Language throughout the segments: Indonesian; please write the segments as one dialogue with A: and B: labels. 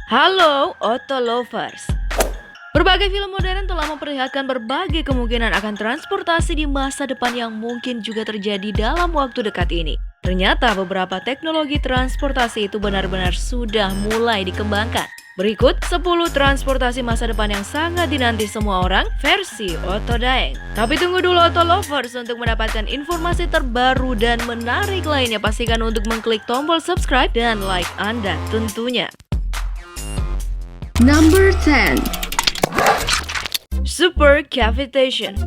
A: Halo, Auto Lovers. Berbagai film modern telah memperlihatkan berbagai kemungkinan akan transportasi di masa depan yang mungkin juga terjadi dalam waktu dekat ini. Ternyata beberapa teknologi transportasi itu benar-benar sudah mulai dikembangkan. Berikut 10 transportasi masa depan yang sangat dinanti semua orang versi Otto Daeng. Tapi tunggu dulu Auto Lovers, untuk mendapatkan informasi terbaru dan menarik lainnya pastikan untuk mengklik tombol subscribe dan like Anda tentunya.
B: Number 10.
A: Super cavitation.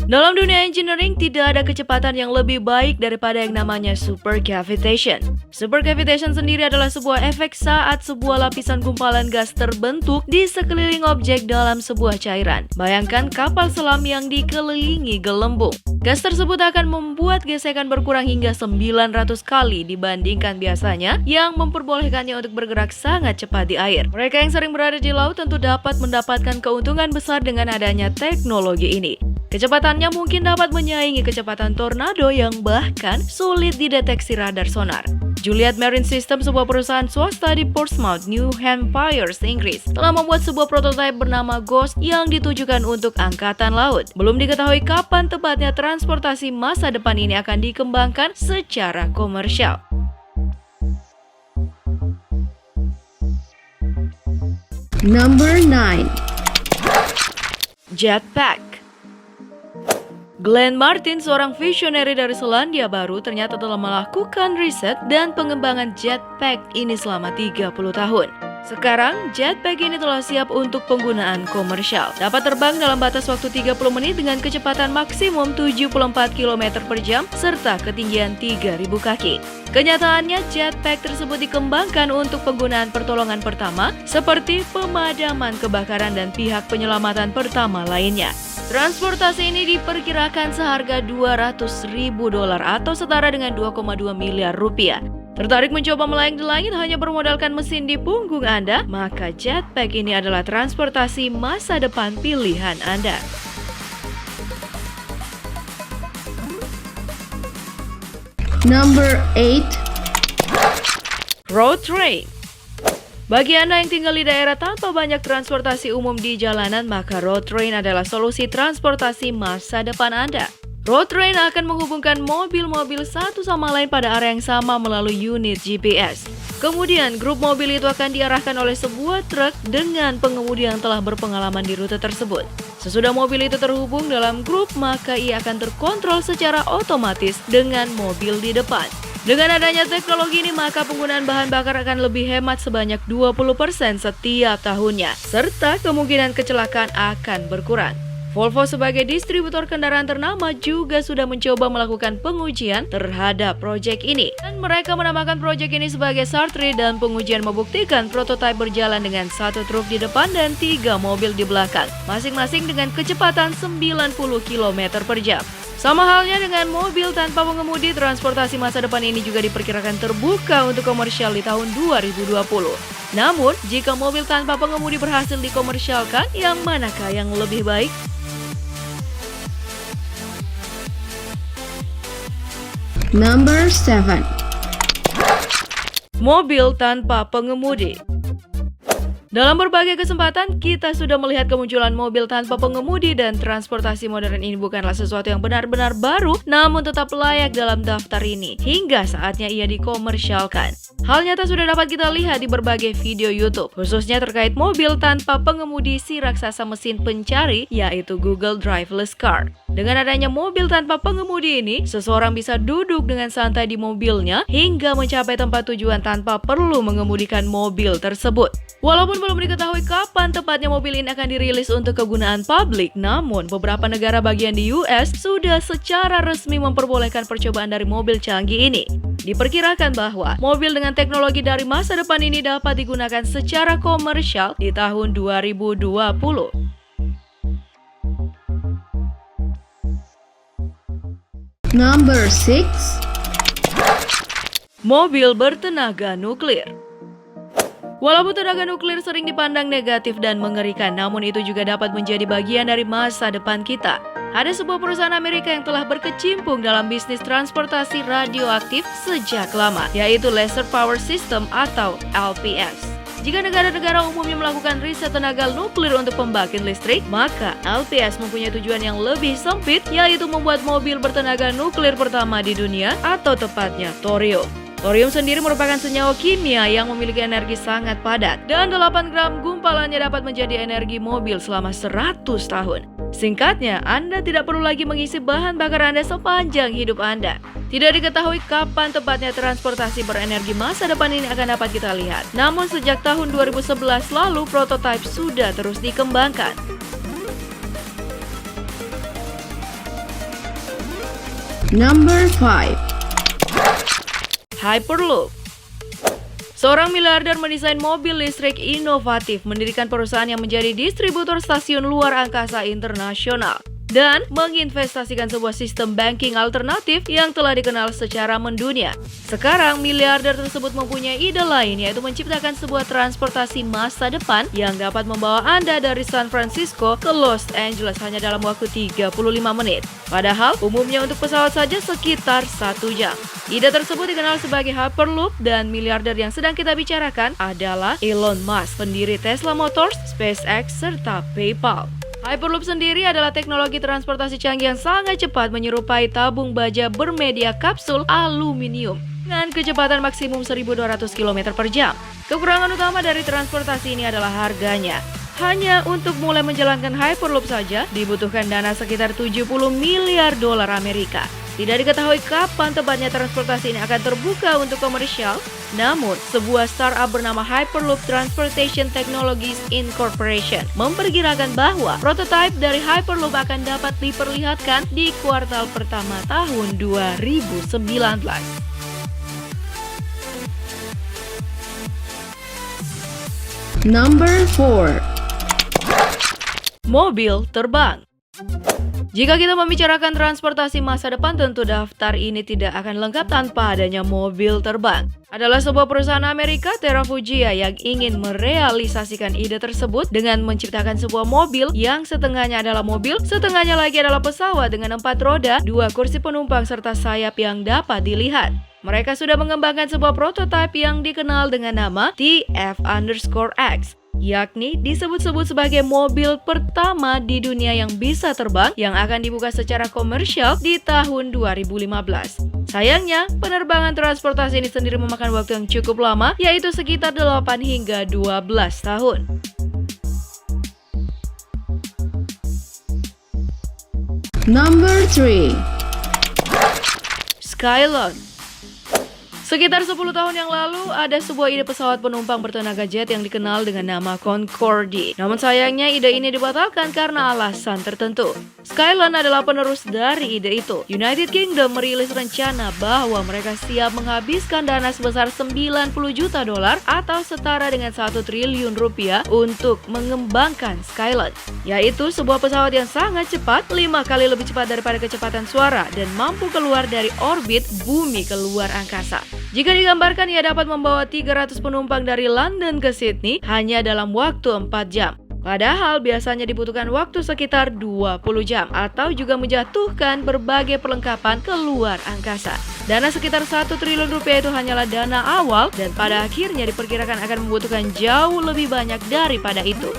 A: Dalam dunia engineering, tidak ada kecepatan yang lebih baik daripada yang namanya super cavitation. Super cavitation sendiri adalah sebuah efek saat sebuah lapisan gumpalan gas terbentuk di sekeliling objek dalam sebuah cairan. Bayangkan kapal selam yang dikelilingi gelembung. Gas tersebut akan membuat gesekan berkurang hingga 900 kali dibandingkan biasanya, yang memperbolehkannya untuk bergerak sangat cepat di air. Mereka yang sering berada di laut tentu dapat mendapatkan keuntungan besar dengan adanya teknologi ini. Kecepatannya mungkin dapat menyaingi kecepatan tornado yang bahkan sulit dideteksi radar sonar. Juliet Marine System, sebuah perusahaan swasta di Portsmouth, New Hampshire, Inggris, telah membuat sebuah prototipe bernama Ghost yang ditujukan untuk angkatan laut. Belum diketahui kapan tepatnya transportasi masa depan ini akan dikembangkan secara komersial.
B: Number 9.
A: Jetpack. Glenn Martin, seorang visionary dari Selandia Baru, ternyata telah melakukan riset dan pengembangan jetpack ini selama 30 tahun. Sekarang, jetpack ini telah siap untuk penggunaan komersial. Dapat terbang dalam batas waktu 30 menit dengan kecepatan maksimum 74 km per jam serta ketinggian 3.000 kaki. Kenyataannya, jetpack tersebut dikembangkan untuk penggunaan pertolongan pertama seperti pemadaman kebakaran dan pihak penyelamatan pertama lainnya. Transportasi ini diperkirakan seharga $200.000 atau setara dengan 2,2 miliar rupiah. Tertarik mencoba melayang di langit hanya bermodalkan mesin di punggung Anda? Maka jetpack ini adalah transportasi masa depan pilihan Anda.
B: Number 8.
A: Road train. Bagi Anda yang tinggal di daerah tanpa banyak transportasi umum di jalanan, maka road train adalah solusi transportasi masa depan Anda. Road train akan menghubungkan mobil-mobil satu sama lain pada area yang sama melalui unit GPS. Kemudian, grup mobil itu akan diarahkan oleh sebuah truk dengan pengemudi yang telah berpengalaman di rute tersebut. Sesudah mobil itu terhubung dalam grup, maka ia akan terkontrol secara otomatis dengan mobil di depan. Dengan adanya teknologi ini, maka penggunaan bahan bakar akan lebih hemat sebanyak 20% setiap tahunnya, serta kemungkinan kecelakaan akan berkurang. Volvo sebagai distributor kendaraan ternama juga sudah mencoba melakukan pengujian terhadap proyek ini. Dan mereka menamakan proyek ini sebagai Sartre, dan pengujian membuktikan prototipe berjalan dengan 1 truk di depan dan 3 mobil di belakang, masing-masing dengan kecepatan 90 km per jam. Sama halnya dengan mobil tanpa pengemudi, transportasi masa depan ini juga diperkirakan terbuka untuk komersial di tahun 2020. Namun, jika mobil tanpa pengemudi berhasil dikomersialkan, yang manakah yang lebih baik?
B: Number 7.
A: Mobil tanpa pengemudi. Dalam berbagai kesempatan, kita sudah melihat kemunculan mobil tanpa pengemudi, dan transportasi modern ini bukanlah sesuatu yang benar-benar baru, namun tetap layak dalam daftar ini hingga saatnya ia dikomersialkan. Hal nyata sudah dapat kita lihat di berbagai video YouTube, khususnya terkait mobil tanpa pengemudi si raksasa mesin pencari, yaitu Google Driverless Car. Dengan adanya mobil tanpa pengemudi ini, seseorang bisa duduk dengan santai di mobilnya hingga mencapai tempat tujuan tanpa perlu mengemudikan mobil tersebut. Walaupun belum diketahui kapan tepatnya mobil ini akan dirilis untuk kegunaan publik, namun beberapa negara bagian di US sudah secara resmi memperbolehkan percobaan dari mobil canggih ini. Diperkirakan bahwa mobil dengan teknologi dari masa depan ini dapat digunakan secara komersial di tahun 2020.
B: Number 6.
A: Mobil bertenaga nuklir. Walaupun tenaga nuklir sering dipandang negatif dan mengerikan, namun itu juga dapat menjadi bagian dari masa depan kita. Ada sebuah perusahaan Amerika yang telah berkecimpung dalam bisnis transportasi radioaktif sejak lama, yaitu Laser Power System atau LPS. Jika negara-negara umumnya melakukan riset tenaga nuklir untuk pembangkit listrik, maka LPS mempunyai tujuan yang lebih sempit, yaitu membuat mobil bertenaga nuklir pertama di dunia, atau tepatnya thorium. Thorium sendiri merupakan senyawa kimia yang memiliki energi sangat padat, dan 8 gram gumpalannya dapat menjadi energi mobil selama 100 tahun. Singkatnya, Anda tidak perlu lagi mengisi bahan bakar Anda sepanjang hidup Anda. Tidak diketahui kapan tepatnya transportasi berenergi masa depan ini akan dapat kita lihat. Namun sejak tahun 2011 lalu, prototipe sudah terus dikembangkan.
B: Number 5.
A: Hyperloop. Seorang miliarder mendesain mobil listrik inovatif, mendirikan perusahaan yang menjadi distributor stasiun luar angkasa internasional, dan menginvestasikan sebuah sistem banking alternatif yang telah dikenal secara mendunia. Sekarang, miliarder tersebut mempunyai ide lain, yaitu menciptakan sebuah transportasi masa depan yang dapat membawa Anda dari San Francisco ke Los Angeles hanya dalam waktu 35 menit. Padahal, umumnya untuk pesawat saja sekitar 1 jam. Ide tersebut dikenal sebagai Hyperloop, dan miliarder yang sedang kita bicarakan adalah Elon Musk, pendiri Tesla Motors, SpaceX, serta PayPal. Hyperloop sendiri adalah teknologi transportasi canggih yang sangat cepat menyerupai tabung baja bermedia kapsul aluminium dengan kecepatan maksimum 1.200 km per jam. Kekurangan utama dari transportasi ini adalah harganya. Hanya untuk mulai menjalankan Hyperloop saja dibutuhkan dana sekitar 70 miliar dolar Amerika. Tidak diketahui kapan tepatnya transportasi ini akan terbuka untuk komersial, namun sebuah startup bernama Hyperloop Transportation Technologies Incorporation memperkirakan bahwa prototipe dari Hyperloop akan dapat diperlihatkan di kuartal pertama tahun 2019.
B: Number 4.
A: Mobil terbang. Jika kita membicarakan transportasi masa depan, tentu daftar ini tidak akan lengkap tanpa adanya mobil terbang. Adalah sebuah perusahaan Amerika, Terrafugia, yang ingin merealisasikan ide tersebut dengan menciptakan sebuah mobil yang setengahnya adalah mobil, setengahnya lagi adalah pesawat dengan 4 roda, 2 kursi penumpang, serta sayap yang dapat dilihat. Mereka sudah mengembangkan sebuah prototipe yang dikenal dengan nama TF_X. Yakni disebut-sebut sebagai mobil pertama di dunia yang bisa terbang yang akan dibuka secara komersial di tahun 2015. Sayangnya, penerbangan transportasi ini sendiri memakan waktu yang cukup lama, yaitu sekitar 8 hingga 12 tahun.
B: Number 3.
A: Skylon. Sekitar 10 tahun yang lalu, ada sebuah ide pesawat penumpang bertenaga jet yang dikenal dengan nama Concorde. Namun sayangnya ide ini dibatalkan karena alasan tertentu. Skylon adalah penerus dari ide itu. United Kingdom merilis rencana bahwa mereka siap menghabiskan dana sebesar 90 juta dolar atau setara dengan 1 triliun rupiah untuk mengembangkan Skylon, yaitu sebuah pesawat yang sangat cepat, 5 kali lebih cepat daripada kecepatan suara, dan mampu keluar dari orbit bumi ke luar angkasa. Jika digambarkan, ia dapat membawa 300 penumpang dari London ke Sydney hanya dalam waktu 4 jam. Padahal biasanya dibutuhkan waktu sekitar 20 jam atau juga menjatuhkan berbagai perlengkapan ke luar angkasa. Dana sekitar 1 triliun rupiah itu hanyalah dana awal dan pada akhirnya diperkirakan akan membutuhkan jauh lebih banyak daripada itu.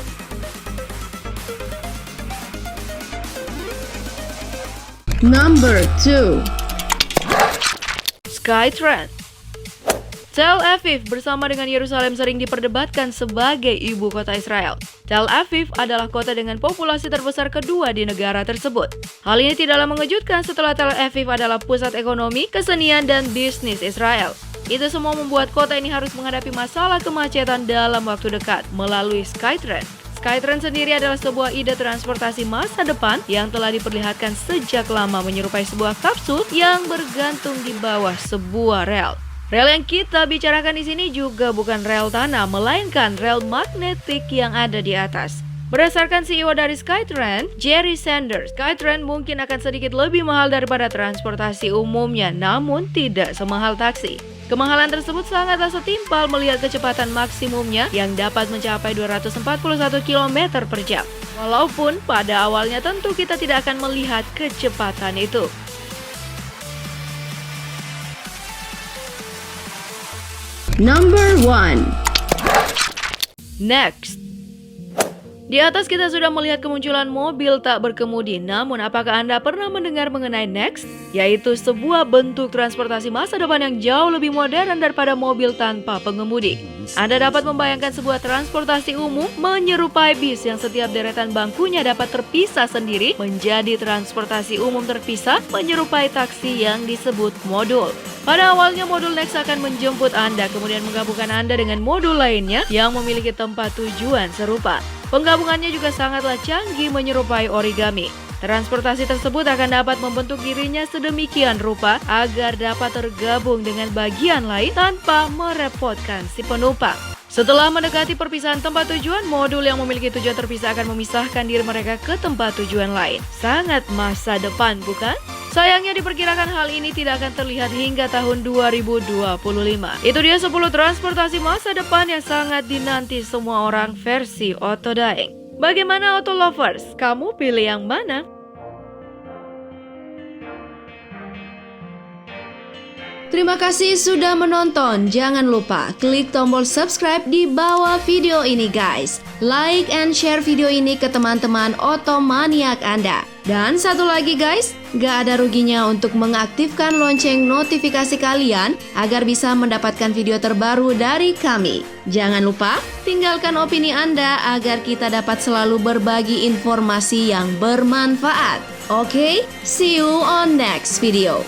B: Number 2.
A: Skytrain. Tel Aviv bersama dengan Yerusalem sering diperdebatkan sebagai ibu kota Israel. Tel Aviv adalah kota dengan populasi terbesar kedua di negara tersebut. Hal ini tidaklah mengejutkan setelah Tel Aviv adalah pusat ekonomi, kesenian, dan bisnis Israel. Itu semua membuat kota ini harus menghadapi masalah kemacetan dalam waktu dekat melalui Skytrain. Skytrain sendiri adalah sebuah ide transportasi masa depan yang telah diperlihatkan sejak lama menyerupai sebuah kapsul yang bergantung di bawah sebuah rel. Rel yang kita bicarakan di sini juga bukan rel tanah, melainkan rel magnetik yang ada di atas. Berdasarkan CEO dari Skytrain, Jerry Sanders, Skytrain mungkin akan sedikit lebih mahal daripada transportasi umumnya, namun tidak semahal taksi. Kemahalan tersebut sangatlah setimpal melihat kecepatan maksimumnya yang dapat mencapai 241 km per jam. Walaupun pada awalnya tentu kita tidak akan melihat kecepatan itu.
B: Number 1.
A: Next. Di atas kita sudah melihat kemunculan mobil tak berkemudi. Namun apakah Anda pernah mendengar mengenai Next? Yaitu sebuah bentuk transportasi masa depan yang jauh lebih modern daripada mobil tanpa pengemudi. Anda dapat membayangkan sebuah transportasi umum menyerupai bis yang setiap deretan bangkunya dapat terpisah sendiri menjadi transportasi umum terpisah menyerupai taksi yang disebut modul. Pada awalnya modul Next akan menjemput Anda, kemudian menggabungkan Anda dengan modul lainnya yang memiliki tempat tujuan serupa. Penggabungannya juga sangatlah canggih menyerupai origami. Transportasi tersebut akan dapat membentuk dirinya sedemikian rupa agar dapat tergabung dengan bagian lain tanpa merepotkan si penumpang. Setelah mendekati perpisahan tempat tujuan, modul yang memiliki tujuan terpisah akan memisahkan diri mereka ke tempat tujuan lain. Sangat masa depan, bukan? Sayangnya diperkirakan hal ini tidak akan terlihat hingga tahun 2025. Itu dia 10 transportasi masa depan yang sangat dinanti semua orang versi Otodaeng. Bagaimana Auto Lovers? Kamu pilih yang mana?
B: Terima kasih sudah menonton. Jangan lupa klik tombol subscribe di bawah video ini guys. Like and share video ini ke teman-teman otomaniak Anda. Dan satu lagi guys, gak ada ruginya untuk mengaktifkan lonceng notifikasi kalian agar bisa mendapatkan video terbaru dari kami. Jangan lupa tinggalkan opini Anda agar kita dapat selalu berbagi informasi yang bermanfaat. Oke, see you on next video.